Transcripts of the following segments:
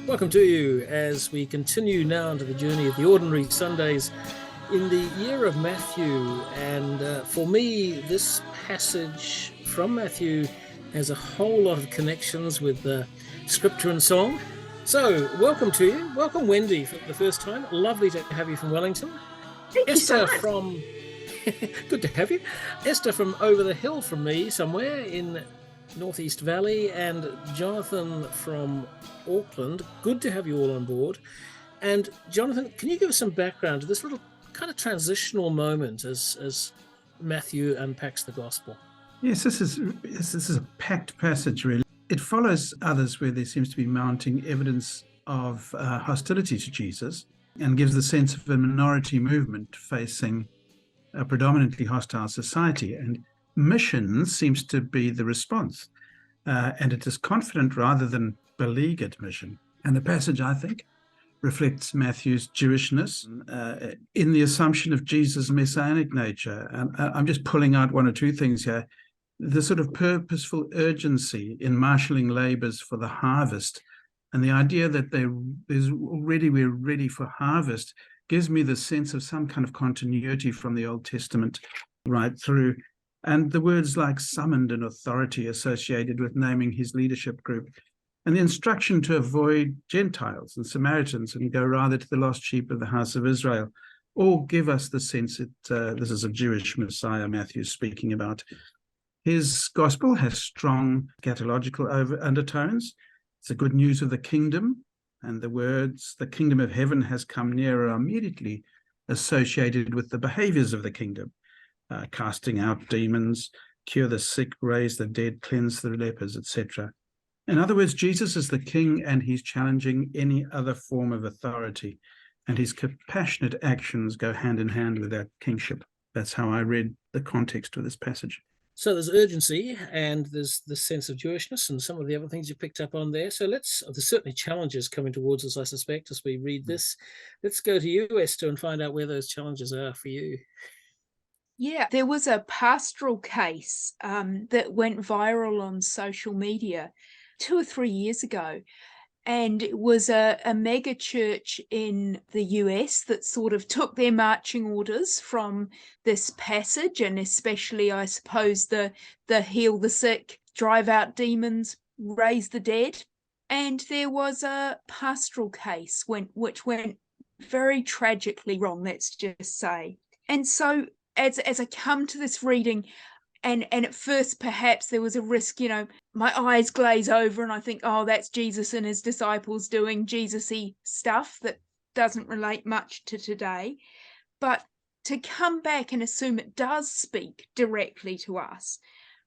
Welcome to you as we continue now into the journey of the ordinary Sundays in the year of Matthew. And for me, this passage from Matthew has a whole lot of connections with scripture and song. So welcome to you. Welcome, Wendy, for the first time. Lovely to have you from Wellington. Thank you so much. From good to have you. Esther from over the hill from me somewhere in Northeast Valley, and Jonathan from Auckland. Good to have you all on board. And Jonathan, can you give us some background to this little kind of transitional moment as Matthew unpacks the gospel? Yes, this is a packed passage, really. It follows others where there seems to be mounting evidence of hostility to Jesus, and gives the sense of a minority movement facing a predominantly hostile society. And mission seems to be the response. And it is confident rather than beleaguered mission. And the passage, I think, reflects Matthew's Jewishness in the assumption of Jesus' messianic nature. And I'm just pulling out one or two things here. The sort of purposeful urgency in marshalling labors for the harvest, and the idea that we're ready for harvest, gives me the sense of some kind of continuity from the Old Testament right through. And the words like summoned and authority associated with naming his leadership group, and the instruction to avoid Gentiles and Samaritans and go rather to the lost sheep of the house of Israel, all give us the sense that this is a Jewish Messiah Matthew's speaking about. His gospel has strong scatological undertones. It's the good news of the kingdom, and the words, the kingdom of heaven has come near, are immediately associated with the behaviors of the kingdom. Casting out demons, cure the sick, raise the dead, cleanse the lepers, etc. In other words, Jesus is the king, and he's challenging any other form of authority, and his compassionate actions go hand in hand with that kingship. That's how I read the context of this passage. So there's urgency, and there's the sense of Jewishness and some of the other things you picked up on there. So there's certainly challenges coming towards us, I suspect, as we read this. Let's go to you, Esther, and find out where those challenges are for you. Yeah, there was a pastoral case that went viral on social media 2 or 3 years ago. And it was a mega church in the US that sort of took their marching orders from this passage, and especially, I suppose, the heal the sick, drive out demons, raise the dead. And there was a pastoral case which went very tragically wrong, let's just say. And so as I come to this reading, and at first perhaps there was a risk, my eyes glaze over and I think, oh, that's Jesus and his disciples doing Jesus-y stuff that doesn't relate much to today. But to come back and assume it does speak directly to us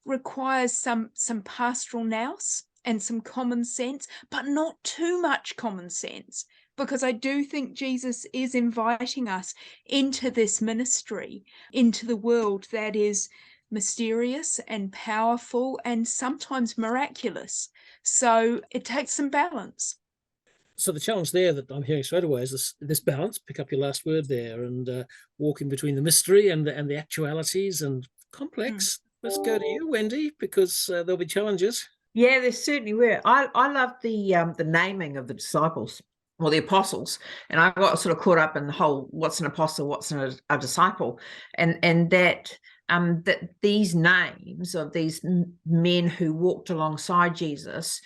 requires some pastoral nous and some common sense, but not too much common sense. Because I do think Jesus is inviting us into this ministry, into the world that is mysterious and powerful and sometimes miraculous. So it takes some balance. So the challenge there that I'm hearing straight away is this balance, pick up your last word there, and walking between the mystery and the actualities and complex. Let's go to you, Wendy, because there'll be challenges. Yeah, there certainly were. I love the naming of the disciples, or the apostles, and I got sort of caught up in the whole what's an apostle, what's a disciple, and that these names of these men who walked alongside Jesus,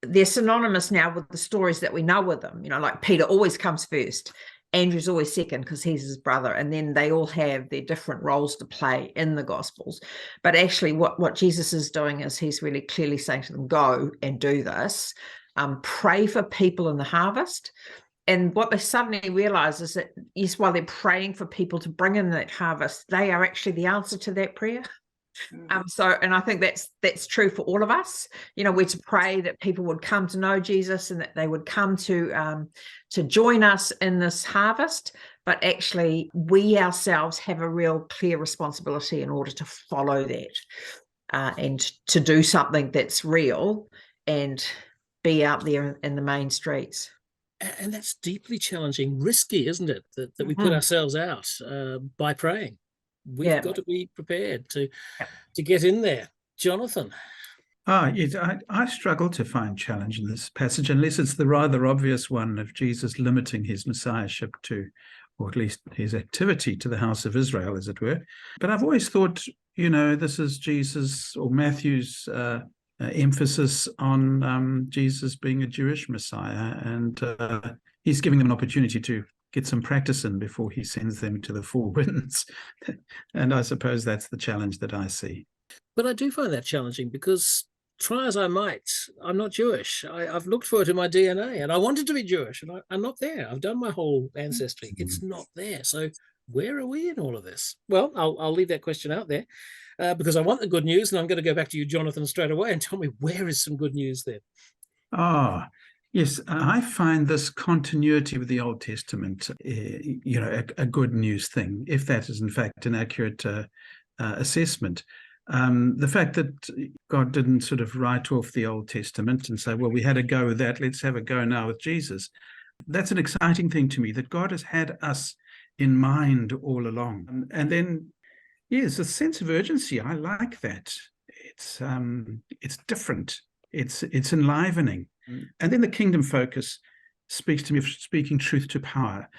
they're synonymous now with the stories that we know with them. Like Peter always comes first, Andrew's always second because he's his brother, and then they all have their different roles to play in the Gospels. But actually what Jesus is doing is he's really clearly saying to them, go and do this. Pray for people in the harvest. And what they suddenly realize is that, yes, while they're praying for people to bring in that harvest, they are actually the answer to that prayer. And I think that's true for all of us. We're to pray that people would come to know Jesus and that they would come to join us in this harvest. But actually, we ourselves have a real clear responsibility in order to follow that and to do something that's real and be out there in the main streets. And that's deeply challenging, risky, isn't it? That we put ourselves out by praying. We've got to be prepared to get in there. Jonathan? Yes, I struggle to find challenge in this passage, unless it's the rather obvious one of Jesus limiting his messiahship to, or at least his activity to the house of Israel, as it were. But I've always thought, this is Jesus or Matthew's emphasis on Jesus being a Jewish Messiah, and he's giving them an opportunity to get some practice in before he sends them to the four winds. And I suppose that's the challenge that I see. But I do find that challenging because, try as I might, I'm not Jewish. I've looked for it in my DNA, and I wanted to be Jewish, and I'm not there. I've done my whole ancestry. It's not there. So where are we in all of this? Well, I'll leave that question out there because I want the good news, and I'm going to go back to you, Jonathan, straight away, and tell me, where is some good news there? Yes, I find this continuity with the Old Testament, a good news thing, if that is in fact an accurate assessment. The fact that God didn't sort of write off the Old Testament and say, well, we had a go with that, let's have a go now with Jesus. That's an exciting thing to me, that God has had us in mind all along. And then, yes, a sense of urgency. I like that. It's different. It's enlivening. And then the kingdom focus speaks to me of speaking truth to power,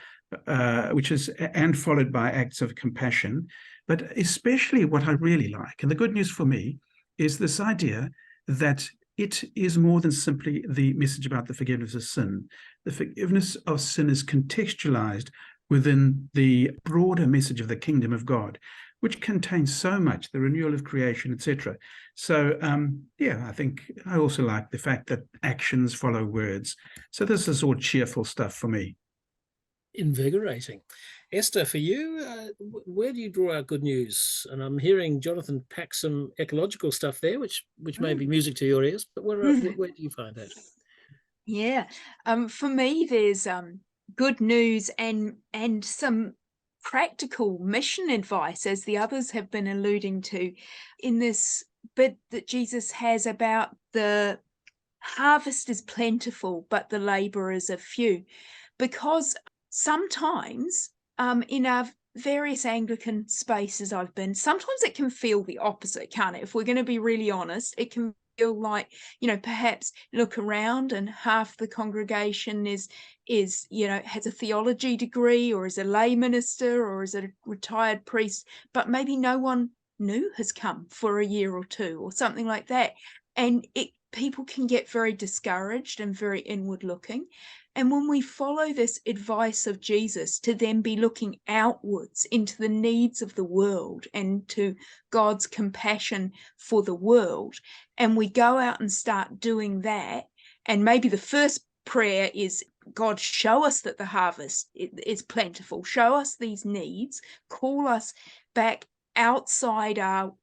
which is, and followed by acts of compassion. But especially what I really like, and the good news for me, is this idea that it is more than simply the message about the forgiveness of sin. The forgiveness of sin is contextualized within the broader message of the kingdom of God, which contains so much, the renewal of creation, etc. So, I think I also like the fact that actions follow words. So this is all cheerful stuff for me. Invigorating. Esther, for you, where do you draw out good news? And I'm hearing Jonathan pack some ecological stuff there, which may be music to your ears, but where do you find that? Yeah. For me, there's good news and some practical mission advice, as the others have been alluding to, in this bit that Jesus has about the harvest is plentiful, but the laborers are few. Because sometimes in our various Anglican spaces I've been, sometimes it can feel the opposite, can't it? If we're going to be really honest, it can feel like, perhaps look around and half the congregation is has a theology degree, or is a lay minister, or is a retired priest, but maybe no one new has come for a year or two or something like that. And people can get very discouraged and very inward looking. And when we follow this advice of Jesus to then be looking outwards into the needs of the world and to God's compassion for the world, and we go out and start doing that, and maybe the first prayer is, God, show us that the harvest is plentiful, show us these needs, call us back outside our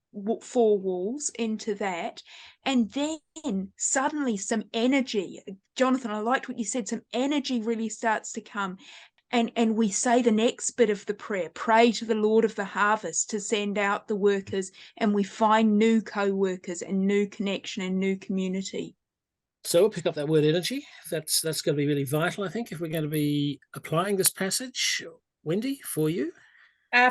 four walls into that, and then suddenly some energy. Jonathan, I liked what you said, some energy really starts to come, and we say the next bit of the prayer, pray to the Lord of the harvest to send out the workers, and we find new co-workers and new connection and new community. So we'll pick up that word energy. That's going to be really vital, I think, if we're going to be applying this passage. Wendy, for you?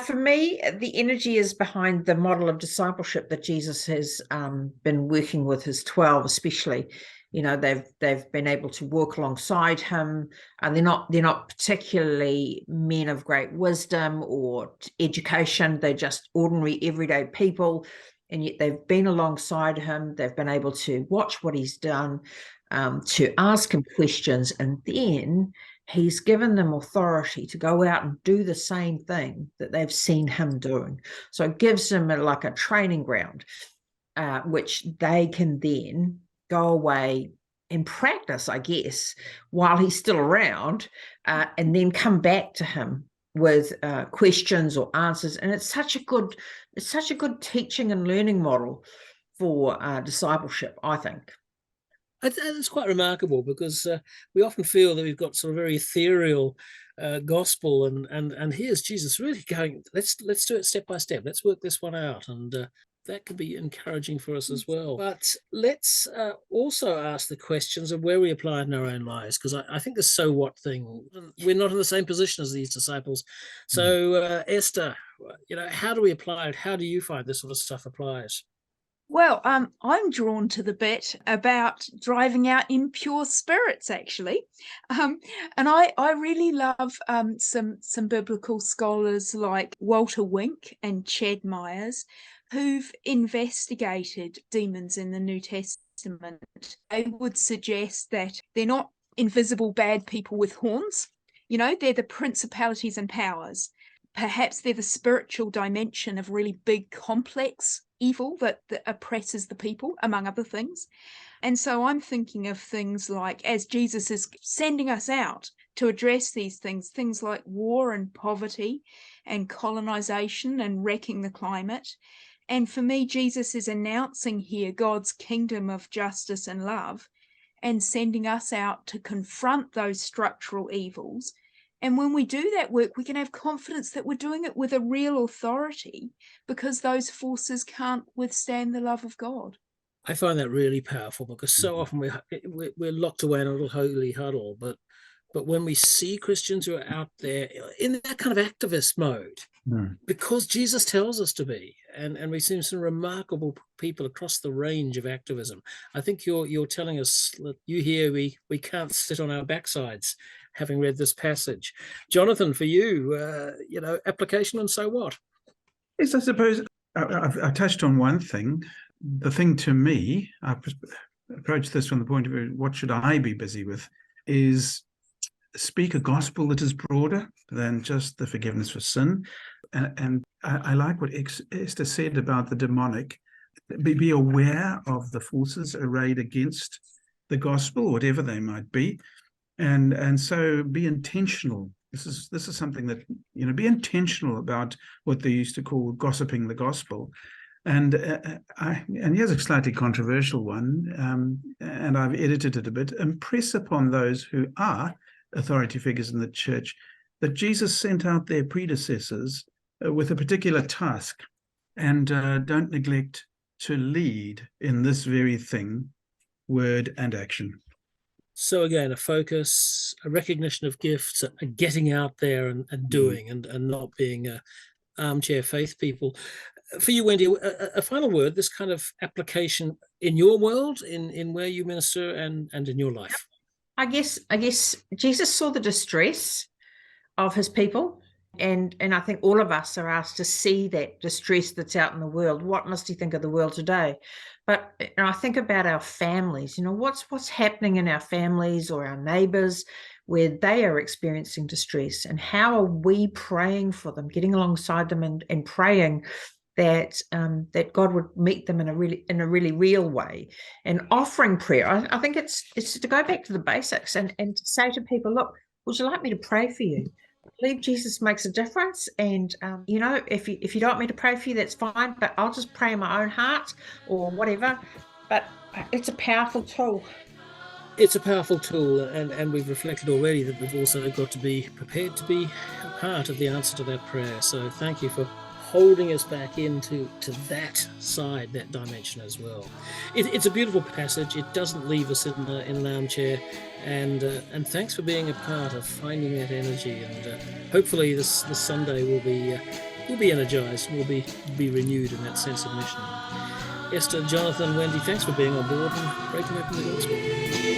For me, the energy is behind the model of discipleship that Jesus has been working with his 12, especially. They've been able to walk alongside him, and they're not particularly men of great wisdom or education. They're just ordinary, everyday people, and yet they've been alongside him. They've been able to watch what he's done, to ask him questions, and then he's given them authority to go out and do the same thing that they've seen him doing. So it gives them like a training ground, which they can then go away and practice, I guess, while he's still around, and then come back to him with questions or answers. And it's such a good teaching and learning model for discipleship, I think. It's quite remarkable, because we often feel that we've got sort of very ethereal gospel, and here's Jesus really going, let's do it step by step. Let's work this one out, and that could be encouraging for us as well. But let's also ask the questions of where we apply it in our own lives, because I think the so what thing, we're not in the same position as these disciples. So Esther, how do we apply it? How do you find this sort of stuff applies? Well, I'm drawn to the bit about driving out impure spirits, actually, and I really love some biblical scholars like Walter Wink and Chad Myers, who've investigated demons in the New Testament. They would suggest that they're not invisible bad people with horns. You know, they're the principalities and powers. Perhaps they're the spiritual dimension of really big, complex evil that oppresses the people, among other things. And so I'm thinking of things like, as Jesus is sending us out to address these things like war and poverty and colonization and wrecking the climate. And for me, Jesus is announcing here God's kingdom of justice and love and sending us out to confront those structural evils. And when we do that work, we can have confidence that we're doing it with a real authority, because those forces can't withstand the love of God. I find that really powerful, because so often we're locked away in a little holy huddle, but when we see Christians who are out there in that kind of activist mode, because Jesus tells us to be, and we've seen some remarkable people across the range of activism. I think you're telling us that you hear we can't sit on our backsides, having read this passage. Jonathan, for you, application and so what? Yes, I suppose I touched on one thing. The thing to me, I approach this from the point of view, what should I be busy with, is speak a gospel that is broader than just the forgiveness for sin. And I like what Esther said about the demonic. Be aware of the forces arrayed against the gospel, whatever they might be. And so be intentional. This is something that, be intentional about what they used to call gossiping the gospel. And here's a slightly controversial one, and I've edited it a bit. Impress upon those who are authority figures in the church that Jesus sent out their predecessors with a particular task, and don't neglect to lead in this very thing, word and action. So again, a focus, a recognition of gifts, a getting out there and doing, and not being armchair faith people. For you, Wendy, a final word, this kind of application in your world, in where you minister and in your life. I guess Jesus saw the distress of his people, and I think all of us are asked to see that distress that's out in the world. What must he think of the world today? But I think about our families. What's happening in our families or our neighbours where they are experiencing distress, and how are we praying for them, getting alongside them and praying that God would meet them in a really real way, and offering prayer. I think it's to go back to the basics and to say to people, look, would you like me to pray for you? I believe Jesus makes a difference, and if you don't want me to pray for you, that's fine, but I'll just pray in my own heart or whatever. But it's a powerful tool. It's a powerful tool, and we've reflected already that we've also got to be prepared to be a part of the answer to that prayer. So thank you for holding us back into that side, that dimension as well. It's a beautiful passage. It doesn't leave us in an armchair, and thanks for being a part of finding that energy. And hopefully this Sunday we'll be energized. We'll be renewed in that sense of mission. Esther, Jonathan, Wendy, thanks for being on board and breaking open the gospel.